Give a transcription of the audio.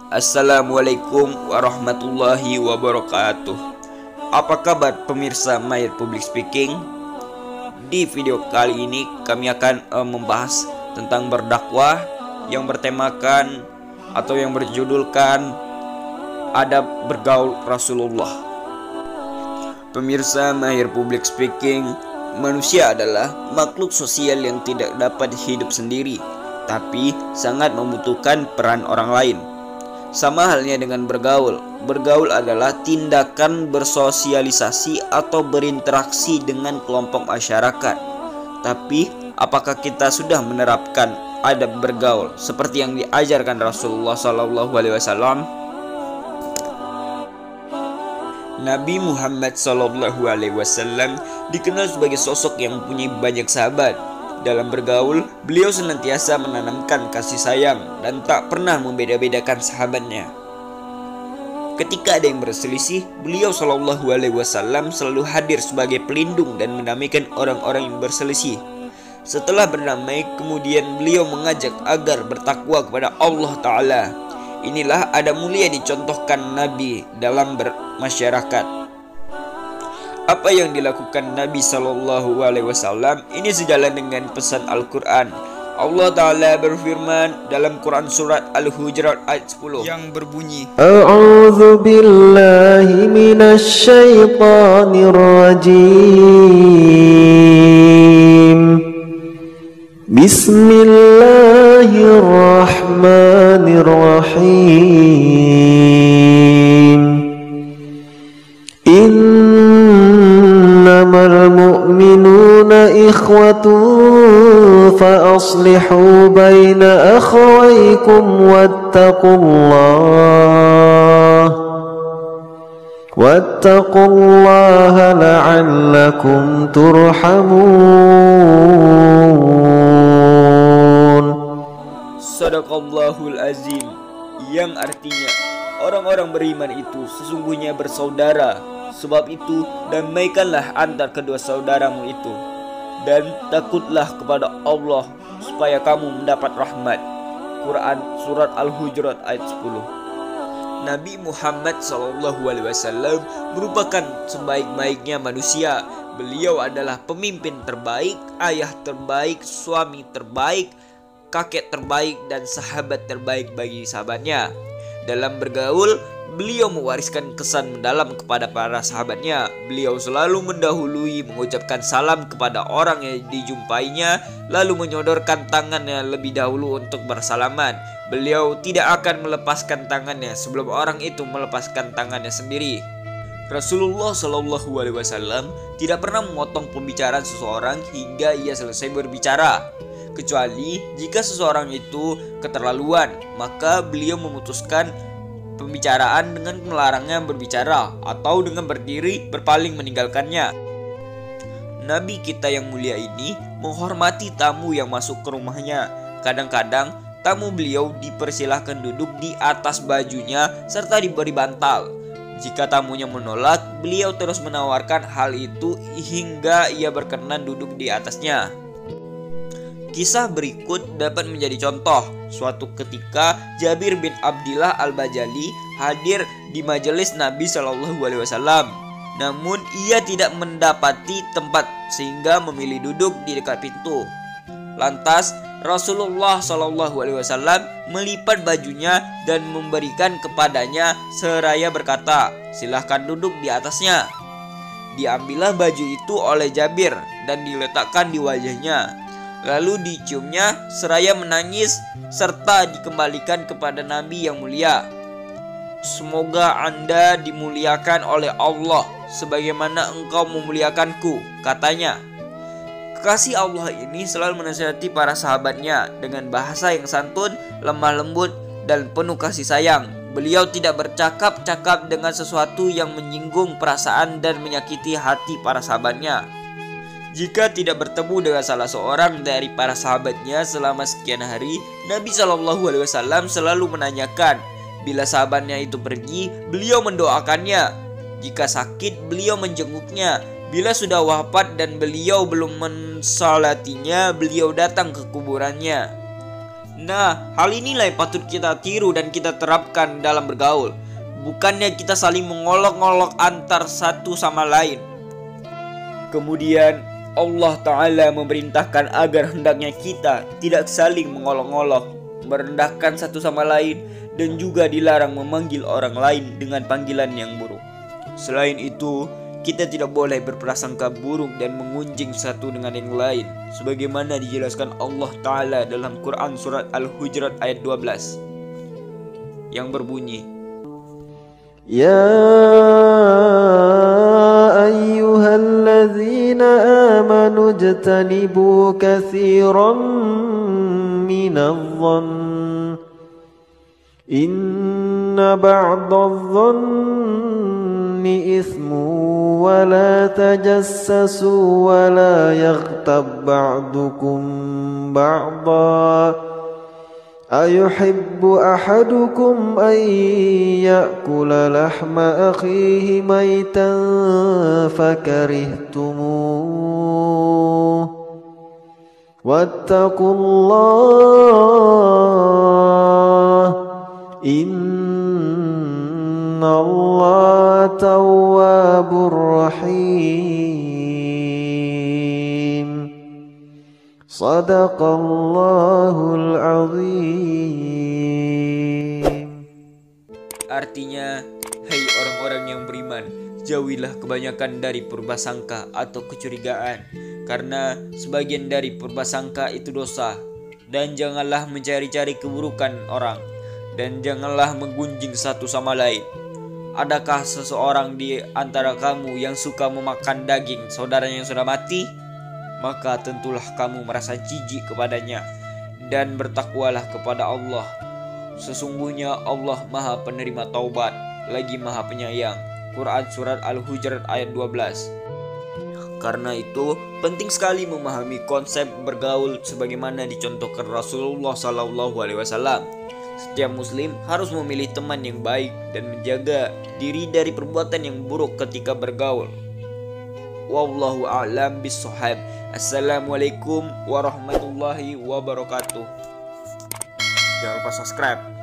Assalamualaikum warahmatullahi wabarakatuh. Apa kabar pemirsa My Public Speaking? Di video kali ini kami akan membahas tentang berdakwah yang bertemakan atau yang berjudulkan adab bergaul Rasulullah. Pemirsa My Public Speaking, manusia adalah makhluk sosial yang tidak dapat hidup sendiri, tapi sangat membutuhkan peran orang lain. Sama halnya dengan bergaul. Bergaul adalah tindakan bersosialisasi atau berinteraksi dengan kelompok masyarakat. Tapi, apakah kita sudah menerapkan adab bergaul seperti yang diajarkan Rasulullah SAW? Nabi Muhammad SAW dikenal sebagai sosok yang mempunyai banyak sahabat. Dalam bergaul, beliau senantiasa menanamkan kasih sayang dan tak pernah membeda-bedakan sahabatnya. Ketika ada yang berselisih, beliau SAW selalu hadir sebagai pelindung dan mendamaikan orang-orang yang berselisih. Setelah berdamai, kemudian beliau mengajak agar bertakwa kepada Allah Ta'ala. Inilah adab mulia dicontohkan Nabi dalam bermasyarakat. Apa yang dilakukan Nabi SAW ini sejalan dengan pesan Al-Quran. Allah Ta'ala berfirman dalam Quran surat Al-Hujurat ayat 10 yang berbunyi, A'udzu billahi minasy syaithanir rajim. Bismillahirrahmanirrahim. Innamal mu'minuna ikhwatun fa aslihu baina akhawaykum wattaqullaha la'allakum turhamun. Sadaqallahul azim, yang artinya orang-orang beriman itu sesungguhnya bersaudara. Sebab itu, damaikanlah antar kedua saudaramu itu, dan takutlah kepada Allah supaya kamu mendapat rahmat. Quran surat Al-Hujurat ayat 10. Nabi Muhammad SAW merupakan sebaik-baiknya manusia. Beliau adalah pemimpin terbaik, ayah terbaik, suami terbaik, kakek terbaik, dan sahabat terbaik bagi sahabatnya. Dalam bergaul, beliau mewariskan kesan mendalam kepada para sahabatnya. Beliau selalu mendahului mengucapkan salam kepada orang yang dijumpainya, lalu menyodorkan tangannya lebih dahulu untuk bersalaman. Beliau tidak akan melepaskan tangannya sebelum orang itu melepaskan tangannya sendiri. Rasulullah SAW tidak pernah memotong pembicaraan seseorang hingga ia selesai berbicara. Kecuali jika seseorang itu keterlaluan, maka beliau memutuskan pembicaraan dengan melarangnya berbicara atau dengan berdiri berpaling meninggalkannya. Nabi kita yang mulia ini menghormati tamu yang masuk ke rumahnya. Kadang-kadang tamu beliau dipersilahkan duduk di atas bajunya serta diberi bantal. Jika tamunya menolak, beliau terus menawarkan hal itu hingga ia berkenan duduk di atasnya. Kisah berikut dapat menjadi contoh. Suatu ketika Jabir bin Abdillah Al-Bajali hadir di majelis Nabi SAW. Namun ia tidak mendapati tempat sehingga memilih duduk di dekat pintu. Lantas Rasulullah SAW melipat bajunya dan memberikan kepadanya seraya berkata, "Silahkan duduk di atasnya." Diambillah baju itu oleh Jabir dan diletakkan di wajahnya. Lalu diciumnya seraya menangis serta dikembalikan kepada Nabi yang mulia. "Semoga Anda dimuliakan oleh Allah sebagaimana engkau memuliakanku," katanya. Kekasih Allah ini selalu menasihati para sahabatnya dengan bahasa yang santun, lemah lembut, dan penuh kasih sayang. Beliau tidak bercakap-cakap dengan sesuatu yang menyinggung perasaan dan menyakiti hati para sahabatnya. Jika tidak bertemu dengan salah seorang dari para sahabatnya selama sekian hari, Nabi SAW selalu menanyakan. Bila sahabatnya itu pergi, beliau mendoakannya. Jika sakit, beliau menjenguknya. Bila sudah wafat dan beliau belum mensalatinya, beliau datang ke kuburannya. Nah, hal inilah yang patut kita tiru dan kita terapkan dalam bergaul. Bukannya kita saling mengolok-olok antar satu sama lain. Kemudian Allah Ta'ala memerintahkan agar hendaknya kita tidak saling mengolok-olok, merendahkan satu sama lain, dan juga dilarang memanggil orang lain dengan panggilan yang buruk. Selain itu, kita tidak boleh berprasangka buruk dan mengunjing satu dengan yang lain, sebagaimana dijelaskan Allah Ta'ala dalam Quran Surat Al-Hujurat ayat 12 yang berbunyi, Ya ayyuhalladzina amanu jtanibu katsiran minadh-dhann inna ba'dadh-dhanni ithmun wa la tajassasu wa la yaghtab ba'dukum ba'dha ayuhibbu ahadukum an ya'kula lahma akhihi maytan fakarihtumuh wattaqullah innallaha tawwabur rahim. Sadaqallahul azim. Artinya, hai orang-orang yang beriman, jauhilah kebanyakan dari purbasangka atau kecurigaan, karena sebagian dari purbasangka itu dosa. Dan janganlah mencari-cari keburukan orang, dan janganlah menggunjing satu sama lain. Adakah seseorang di antara kamu yang suka memakan daging saudaranya yang sudah mati? Maka tentulah kamu merasa jijik kepadanya, dan bertakwalah kepada Allah. Sesungguhnya Allah Maha Penerima Taubat, lagi Maha Penyayang. Quran Surat Al-Hujurat ayat 12. Karena itu penting sekali memahami konsep bergaul sebagaimana dicontohkan Rasulullah SAW. Setiap muslim harus memilih teman yang baik dan menjaga diri dari perbuatan yang buruk ketika bergaul. Wallahu a'lam bishshab. Assalamualaikum warahmatullahi wabarakatuh. Jangan lupa subscribe.